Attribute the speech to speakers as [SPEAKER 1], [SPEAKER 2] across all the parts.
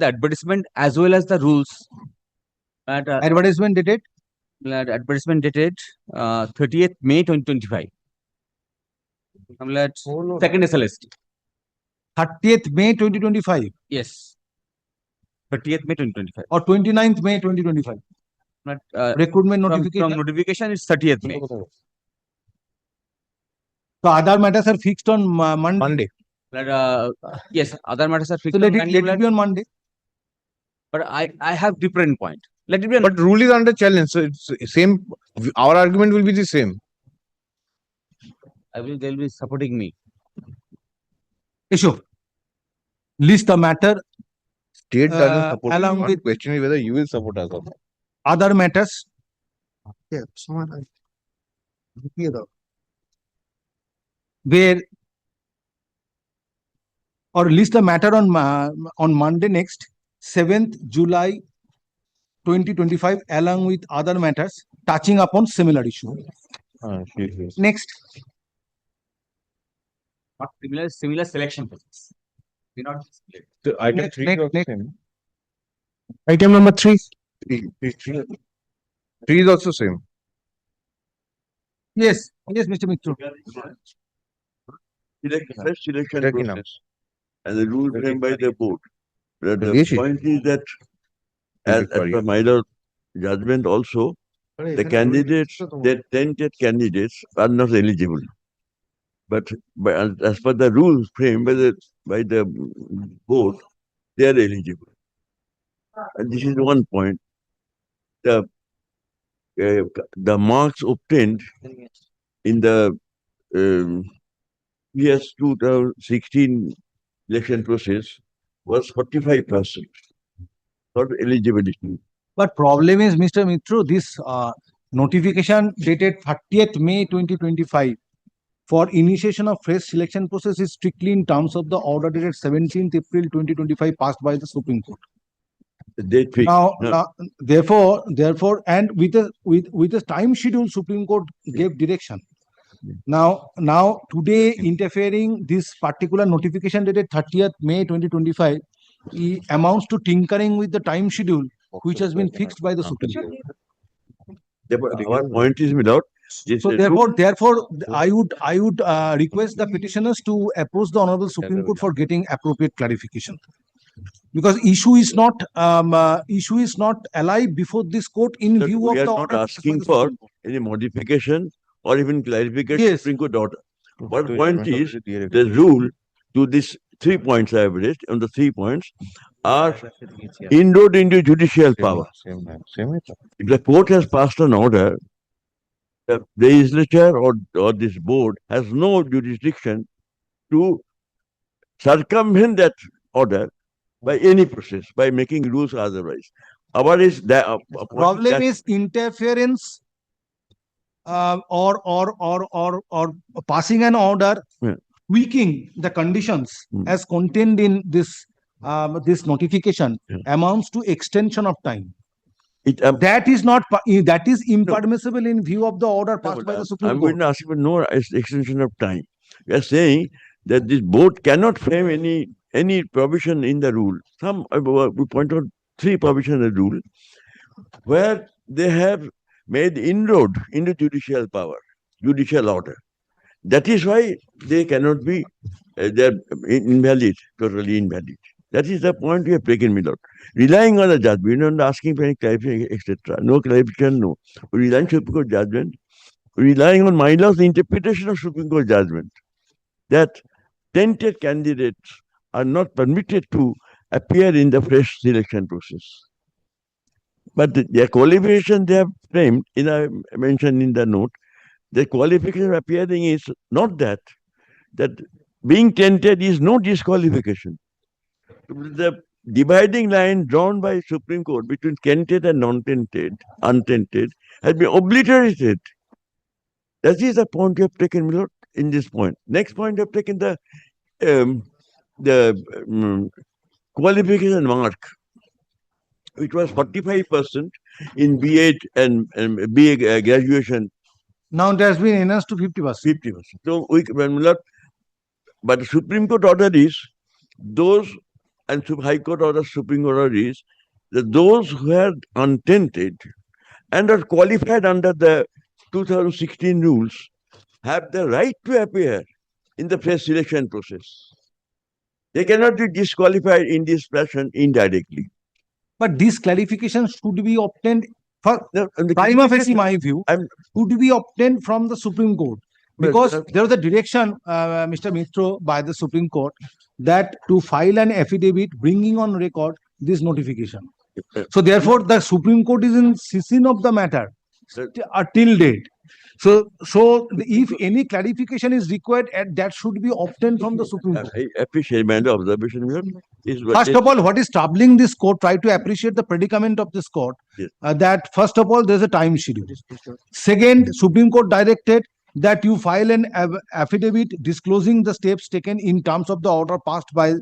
[SPEAKER 1] the advertisement as well as the rules.
[SPEAKER 2] Advertisement dated
[SPEAKER 1] Advertisement dated 30th May 2025. Second SLST.
[SPEAKER 2] 30th May 2025
[SPEAKER 1] Yes. 30th May 2025.
[SPEAKER 2] or 29th May 2025. Recruitment notification.
[SPEAKER 1] From notification is 30th May.
[SPEAKER 2] So other matters are fixed on Monday.
[SPEAKER 1] Yes, other matters are fixed.
[SPEAKER 2] So let it be on Monday.
[SPEAKER 1] But I have different point. Let it be.
[SPEAKER 3] But rule is under challenge, so it's same. Our argument will be the same.
[SPEAKER 1] They'll be supporting me.
[SPEAKER 2] Issue. List the matter.
[SPEAKER 3] State doesn't support.
[SPEAKER 2] Along
[SPEAKER 3] One
[SPEAKER 2] with
[SPEAKER 3] question is whether you will support us or not.
[SPEAKER 2] other matters. Where or list the matter on Monday next 7th July 2025 along with other matters touching upon similar issue. Next.
[SPEAKER 1] Similar selection process.
[SPEAKER 3] So item
[SPEAKER 2] Next,
[SPEAKER 3] 3
[SPEAKER 2] next,
[SPEAKER 3] is
[SPEAKER 2] next.
[SPEAKER 3] same.
[SPEAKER 2] Item number 3.
[SPEAKER 3] 3 is also same.
[SPEAKER 2] Yes, Mr. Mitru.
[SPEAKER 4] Fresh selection
[SPEAKER 3] Directly now.
[SPEAKER 4] process and the rule framed by the board. The
[SPEAKER 3] Yes,
[SPEAKER 4] point is that, as per my lord judgment also, the candidates, the tented candidates are not eligible. But as per the rules framed by the board, they are eligible. And this is one point. The marks obtained in the years 2016 election process was 45%. Not eligibility.
[SPEAKER 2] But problem is, Mr. Mitru, this notification dated 30th May 2025 for initiation of fresh selection process is strictly in terms of the order dated 17th April 2025 passed by the Supreme Court.
[SPEAKER 4] The date fixed.
[SPEAKER 2] Now, therefore, and with the time schedule, Supreme Court gave direction. Now, today interfering this particular notification dated 30th May 2025 amounts to tinkering with the time schedule which has been fixed by the Supreme Court.
[SPEAKER 4] Our point is without.
[SPEAKER 2] So therefore, I would request the petitioners to approach the Honorable Supreme Court for getting appropriate clarification, because issue is not alive before this court in
[SPEAKER 4] Sir,
[SPEAKER 2] view
[SPEAKER 4] we
[SPEAKER 2] of
[SPEAKER 4] are
[SPEAKER 2] the
[SPEAKER 4] not
[SPEAKER 2] order
[SPEAKER 4] asking
[SPEAKER 2] by the
[SPEAKER 4] for
[SPEAKER 2] Supreme Court.
[SPEAKER 4] any modification or even clarification.
[SPEAKER 2] Yes.
[SPEAKER 4] Supreme Court order. One point is the rule to these 3 points I have raised, and the 3 points are inroad into judicial power. If the court has passed an order, the legislature or this board has no jurisdiction to circumvent that order by any process, by making rules or otherwise. Our is that
[SPEAKER 2] Problem is interference or passing an order tweaking the conditions as contained in this notification amounts to extension of time. That is impermissible in view of the order passed by the Supreme
[SPEAKER 4] I'm
[SPEAKER 2] Court.
[SPEAKER 4] going to ask for no extension of time. We are saying that this board cannot frame any provision in the rule. We point out 3 provisions in the rule where they have made inroad into judicial power, judicial order. That is why they cannot be, they're invalid, totally invalid. That is the point we have taken, my lord. Relying on the judgment, we're not asking for any clarification, etc. No clarification, no. We rely on Supreme Court judgment, relying on my lord's interpretation of Supreme Court judgment, that tented candidates are not permitted to appear in the fresh selection process. But their qualification they have framed, I mentioned in the note, the qualification of appearing is not that being tented is no disqualification. The dividing line drawn by Supreme Court between tented and non-tented, untented, has been obliterated. That is the point you have taken, my lord, in this point. Next point you have taken the qualification mark, which was 45% in B.Ed and BA graduation.
[SPEAKER 2] Now it has been enhanced to 50%.
[SPEAKER 4] 50%. So, but the Supreme Court order is those and High Court order, Supreme Court order is that those who are untainted and are qualified under the 2016 rules have the right to appear in the fresh selection process. They cannot be disqualified in this fashion indirectly.
[SPEAKER 2] But this clarification should be obtained for
[SPEAKER 4] No, and the
[SPEAKER 2] prima facie, my view,
[SPEAKER 4] I'm-
[SPEAKER 2] should be obtained from the Supreme Court.
[SPEAKER 4] But,
[SPEAKER 2] Because there was a direction, Mr. Mitro, by the Supreme Court that to file an affidavit bringing on record this notification. So therefore, the Supreme Court is in session of the matter till date. So if any clarification is required, that should be obtained from the Supreme Court.
[SPEAKER 4] I appreciate my observation here. Is what
[SPEAKER 2] First
[SPEAKER 4] is-
[SPEAKER 2] of all, what is troubling this court, try to appreciate the predicament of this court.
[SPEAKER 4] Yes.
[SPEAKER 2] That first of all, there's a time schedule. Second, Supreme Court directed that you file an affidavit disclosing the steps taken in terms of the order passed by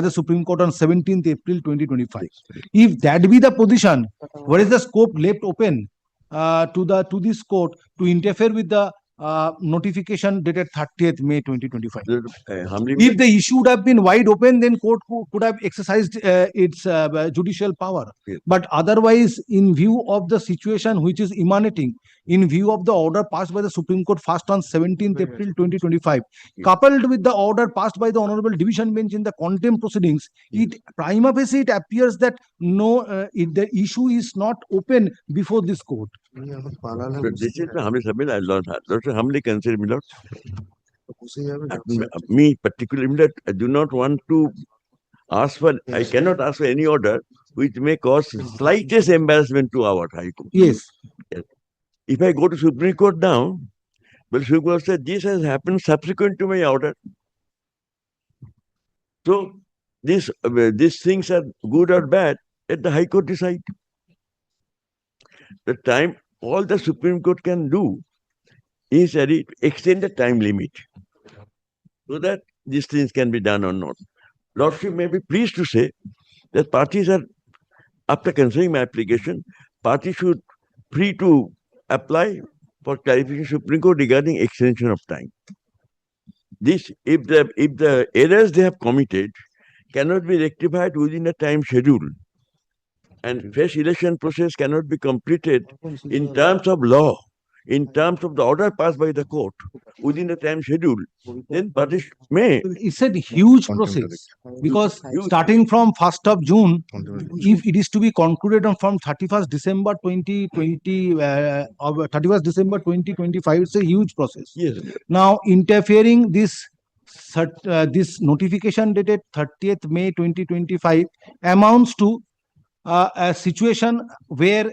[SPEAKER 2] the Supreme Court on 17th April 2025. If that be the position, what is the scope left open to this court to interfere with the notification dated 30th May 2025?
[SPEAKER 4] humbly-
[SPEAKER 2] If the issue would have been wide open, then court could have exercised its judicial power.
[SPEAKER 4] Yes.
[SPEAKER 2] But otherwise, in view of the situation which is emanating, in view of the order passed by the Supreme Court first on 17th April 2025,
[SPEAKER 4] Yes.
[SPEAKER 2] coupled with the order passed by the Honorable Division Bench in the contempt proceedings, it prima facie it appears that the issue is not open before this court.
[SPEAKER 4] But this is the humbly submit, I learned that. That's humbly consider, my lord. Me particularly, my lord, I do not want to ask for, I cannot ask for any order which may cause slightest embarrassment to our High Court.
[SPEAKER 2] Yes.
[SPEAKER 4] If I go to Supreme Court now, well, Supreme Court said this has happened subsequent to my order. So these things are good or bad, let the High Court decide. The time, all the Supreme Court can do is that it extend the time limit so that these things can be done or not. Lordship may be pleased to say that parties are, after considering my application, parties should free to apply for clarification Supreme Court regarding extension of time. This, if the errors they have committed cannot be rectified within a time schedule, and fresh election process cannot be completed in terms of law, in terms of the order passed by the court within the time schedule, then parties may.
[SPEAKER 2] It's a huge process because starting from 1st of June, if it is to be concluded on from 31st December 2020, or 31st December 2025, it's a huge process.
[SPEAKER 4] Yes.
[SPEAKER 2] Now interfering this notification dated 30th May 2025 amounts to a situation where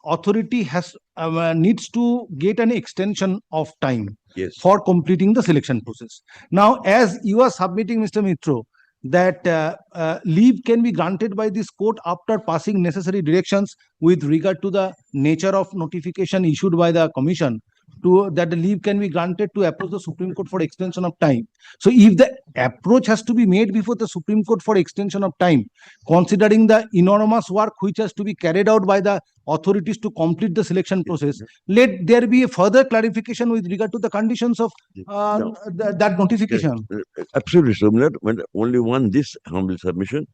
[SPEAKER 2] authority has needs to get an extension of time
[SPEAKER 4] Yes.
[SPEAKER 2] for completing the selection process. Now, as you are submitting, Mr. Mitro, that leave can be granted by this court after passing necessary directions with regard to the nature of notification issued by the commission, to that the leave can be granted to approach the Supreme Court for extension of time. So if the approach has to be made before the Supreme Court for extension of time, considering the enormous work which has to be carried out by the authorities to complete the selection process, let there be a further clarification with regard to the conditions of
[SPEAKER 4] No.
[SPEAKER 2] that notification.
[SPEAKER 4] Absolutely, so when only one this humble submission.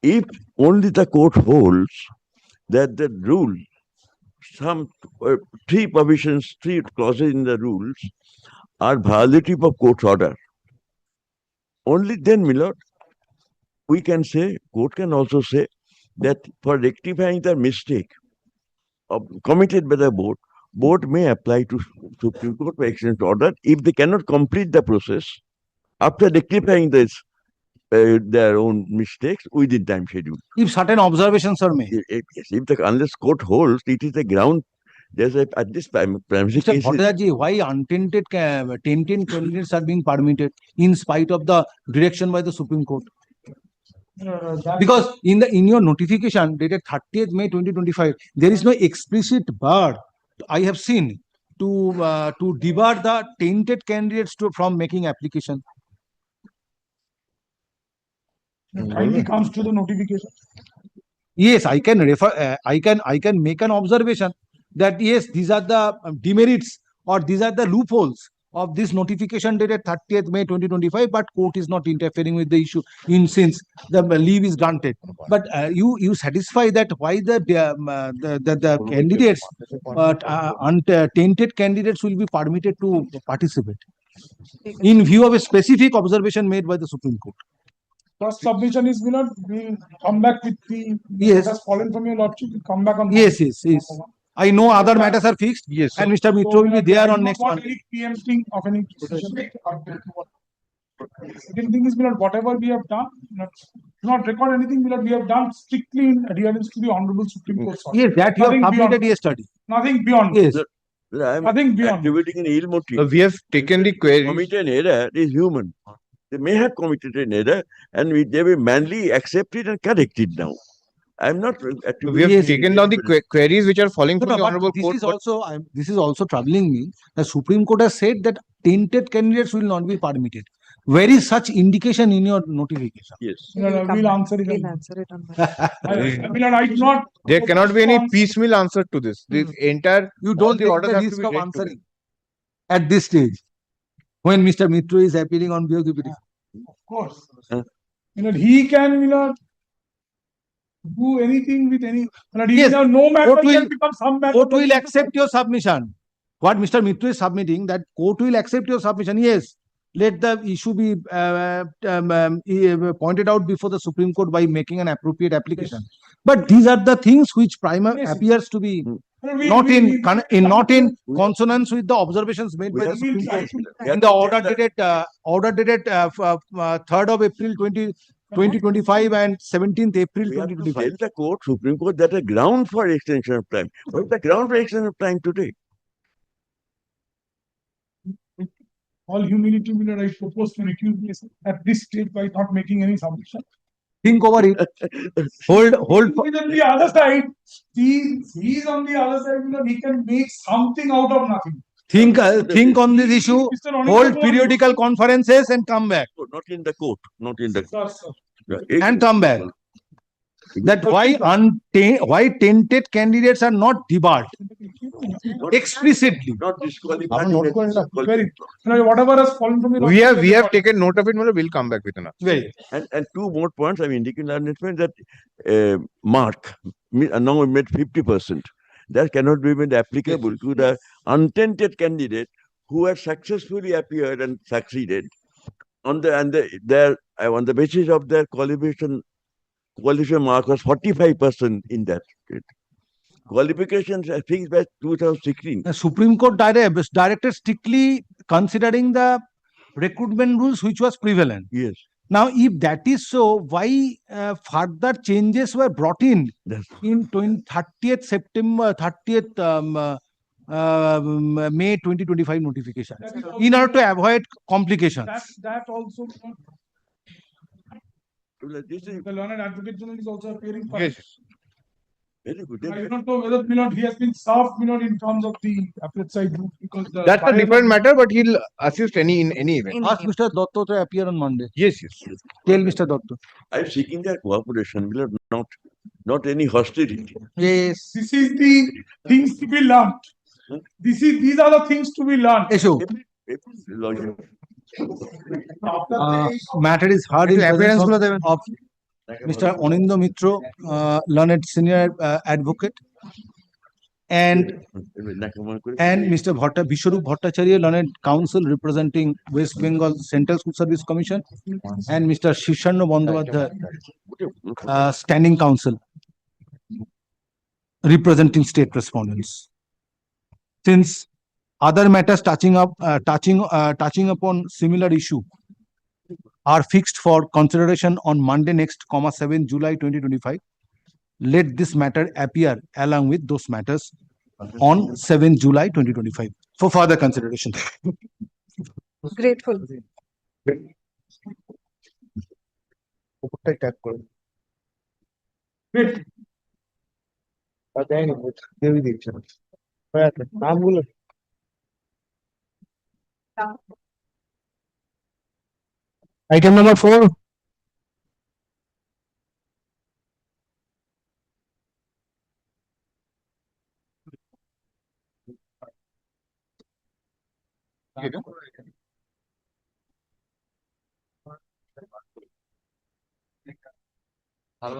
[SPEAKER 4] If only the court holds that the rule, some three provisions, three clauses in the rules are violative of court's order, only then, my lord, we can say, court can also say that for rectifying the mistake committed by the board may apply to Supreme Court for extension order if they cannot complete the process after rectifying this their own mistakes within time schedule.
[SPEAKER 2] If certain observations are made.
[SPEAKER 4] Unless court holds, it is the ground. There's at this primary
[SPEAKER 2] Mr.
[SPEAKER 4] case.
[SPEAKER 2] Bhattacharya, why untainted tainted candidates are being permitted in spite of the direction by the Supreme Court? Because in your notification dated 30th May 2025, there is no explicit bar I have seen to debar the tainted candidates from making application.
[SPEAKER 5] Finally comes to the notification.
[SPEAKER 2] Yes, I can refer. I can make an observation that yes, these are the demerits or these are the loopholes of this notification dated 30th May 2025, but court is not interfering with the issue in since the leave is granted. But you satisfy that why the candidates, tainted candidates will be permitted to participate in view of a specific observation made by the Supreme Court.
[SPEAKER 5] First submission is will come back with the.
[SPEAKER 2] Yes.
[SPEAKER 5] Has fallen from your lordship, will come back on.
[SPEAKER 2] Yes. I know other matters are fixed.
[SPEAKER 3] Yes.
[SPEAKER 2] And Mr. Mitro will be there on next one.
[SPEAKER 5] Any preempting of any decision. Second thing is, whatever we have done, not record anything, we have done strictly in adherence to the Honorable Supreme Court.
[SPEAKER 2] Yes, that you have
[SPEAKER 5] Nothing
[SPEAKER 2] submitted
[SPEAKER 5] beyond.
[SPEAKER 2] yesterday.
[SPEAKER 5] Nothing beyond.
[SPEAKER 2] Yes.
[SPEAKER 4] I'm
[SPEAKER 5] Nothing beyond.
[SPEAKER 4] attributing an ill motive.
[SPEAKER 3] We have taken the query.
[SPEAKER 4] Commit an error is human. They may have committed an error and they will manly accept it and correct it now. I'm not
[SPEAKER 3] We have
[SPEAKER 4] attributing.
[SPEAKER 3] taken down the queries which are falling from the
[SPEAKER 2] but
[SPEAKER 3] honorable
[SPEAKER 2] this
[SPEAKER 3] court.
[SPEAKER 2] is also this is also troubling me. The Supreme Court has said that tainted candidates will not be permitted. Where is such indication in your notification?
[SPEAKER 4] Yes.
[SPEAKER 5] We'll answer it.
[SPEAKER 6] We'll answer it on Monday.
[SPEAKER 5] I do not.
[SPEAKER 3] There cannot be any piecemeal answer to this. The entire
[SPEAKER 2] You don't
[SPEAKER 3] the
[SPEAKER 2] take
[SPEAKER 3] orders
[SPEAKER 2] the
[SPEAKER 3] have to
[SPEAKER 2] risk
[SPEAKER 3] be
[SPEAKER 2] of
[SPEAKER 3] read
[SPEAKER 2] answering at this stage when Mr. Mitro is appealing on behalf of the petition.
[SPEAKER 5] Of course.
[SPEAKER 4] Huh?
[SPEAKER 5] He can, do anything with any.
[SPEAKER 2] Yes,
[SPEAKER 5] No matter
[SPEAKER 2] court
[SPEAKER 5] he
[SPEAKER 2] will-
[SPEAKER 5] can become some matter.
[SPEAKER 2] Court will accept your submission. What Mr. Mitro is submitting, that court will accept your submission. Yes, let the issue be pointed out before the Supreme Court by making an appropriate application. But these are the things which
[SPEAKER 5] Yes.
[SPEAKER 2] appears to be
[SPEAKER 5] We-
[SPEAKER 2] not
[SPEAKER 5] we-
[SPEAKER 2] not in consonance with the observations made
[SPEAKER 4] We
[SPEAKER 2] by the
[SPEAKER 4] have
[SPEAKER 2] Supreme
[SPEAKER 5] to
[SPEAKER 2] Court.
[SPEAKER 5] try
[SPEAKER 2] In the order dated 3rd of April 2025 and 17th April
[SPEAKER 4] We have to
[SPEAKER 2] 2025.
[SPEAKER 4] tell the court, Supreme Court, that a ground for extension of time. What is the ground for extension of time today?
[SPEAKER 5] All humility, I propose to recuse myself at this stage by not making any submission.
[SPEAKER 2] Think over it. Hold.
[SPEAKER 5] He's on the other side. He's on the other side. He can make something out of nothing.
[SPEAKER 2] Think on this issue.
[SPEAKER 5] Mr. Onika
[SPEAKER 2] Hold
[SPEAKER 5] Mohan-
[SPEAKER 2] periodical conferences and come back.
[SPEAKER 4] Not in the court, not in the.
[SPEAKER 5] Sir, sir.
[SPEAKER 2] And come back. That why tainted candidates are not debarred explicitly.
[SPEAKER 4] Not disqualified.
[SPEAKER 3] I'm not going to-
[SPEAKER 5] Very. Whatever has fallen from your.
[SPEAKER 3] We have taken note of it. We'll come back with an answer.
[SPEAKER 2] Very.
[SPEAKER 4] And two more points I'm indicating that mark now we made 50%. That cannot be made applicable to the untainted candidate who has successfully appeared and succeeded on the basis of their qualification mark was 45% in that state. Qualifications are fixed by 2016.
[SPEAKER 2] The Supreme Court directed strictly considering the recruitment rules which was prevalent.
[SPEAKER 4] Yes.
[SPEAKER 2] Now, if that is so, why further changes were brought in
[SPEAKER 4] That's
[SPEAKER 2] in 30th May 2025 notification
[SPEAKER 5] That is also-
[SPEAKER 2] in order to avoid complications?
[SPEAKER 5] That also.
[SPEAKER 4] this is
[SPEAKER 5] The learned advocate general is also appearing. for-
[SPEAKER 3] Yes.
[SPEAKER 4] very good.
[SPEAKER 5] I do not know whether he has been served in terms of the appellate side route because the.
[SPEAKER 3] That's a different matter, but he'll assist in any event.
[SPEAKER 6] In
[SPEAKER 2] Ask
[SPEAKER 6] any
[SPEAKER 2] Mr. Dotto to appear on Monday.
[SPEAKER 3] Yes.
[SPEAKER 2] Tell Mr. Dotto.
[SPEAKER 4] I'm seeking their cooperation, not any hostility.
[SPEAKER 2] Yes.
[SPEAKER 5] This is the things to be learned. These are the things to be learned.
[SPEAKER 2] Issue.
[SPEAKER 4] Lawyer.
[SPEAKER 2] Matter is heard in
[SPEAKER 3] একটু appearance গুলো
[SPEAKER 2] presence of Mr. Onindo Mitro, learned senior advocate, and Mr. Biswarup Bhattacharya, learned counsel representing West Bengal Central School Service Commission, and Mr. Shishano Bandyopadhyay, standing counsel representing state respondents. Since other matters touching upon similar issue are fixed for consideration on Monday next, 7 July 2025. Let this matter appear along with those matters on 7 July 2025 for further consideration.
[SPEAKER 6] Grateful.
[SPEAKER 5] Great.
[SPEAKER 2] Item number 4.
[SPEAKER 1] ভালো